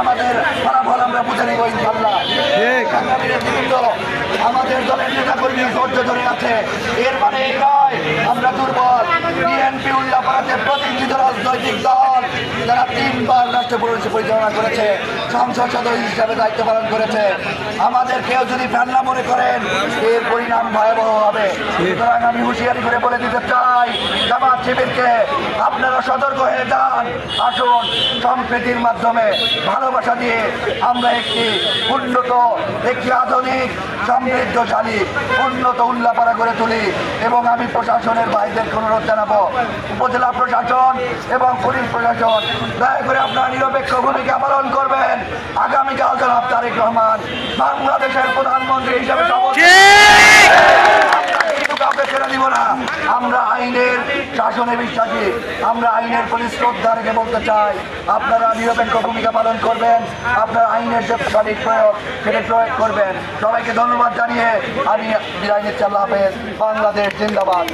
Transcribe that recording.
আমাদের ফলাফল আমরা বুঝে নিব ইনশাআল্লাহ। আমাদের দলের নেতা কর্মী ধৈর্য ধরে আছে, এর মানে এই নয় আমরা দুর্বল। বিএনপি উল্লাপাড়াতে প্রতিষ্ঠিত রাজনৈতিক দল যারা 3 বার রাষ্ট্র পরিচালনা করেছে, সংসদ সদস্য হিসাবে দায়িত্ব পালন করেছে। আমাদের কেউ যদি ফেলনা মনে করেন এর পরিণাম ভয়াবহ হবে। সুতরাং আমি হুঁশিয়ারি করে বলে দিতে চাই জামাত শিবিরকে, আপনারা সতর্ক হয়ে যান। আসুন সম্প্রীতির মাধ্যমে ভালোবাসা দিয়ে আমরা একটি উন্নত, একটি আধুনিক, সমৃদ্ধশালী, উন্নত উল্লাপাড়া করে তুলি। এবং আমি প্রশাসনের ভাইদেরকে অনুরোধ জানাবো, উপজেলা প্রশাসন এবং পুলিশ প্রশাসন, দয়া করে আপনারা নিরপেক্ষ ভূমিকা পালন করবেন। আগামীকাল জনাব তারেক রহমান বাংলাদেশের প্রধানমন্ত্রী হিসেবে শপথ কাউকে ছেড়ে দিব না। আমরা আইনের শাসনে বিশ্বাসী, আমরা আইনের প্রতি শ্রদ্ধা রেখে বলতে চাই আপনারা নিরপেক্ষ ভূমিকা পালন করবেন, আপনারা আইনের যে সঠিক প্রয়োগ সেটা প্রয়োগ করবেন। সবাইকে ধন্যবাদ জানিয়ে আমি বিদায় নিচ্ছি। আল্লাহ হাফেজ। বাংলাদেশ জিন্দাবাদ।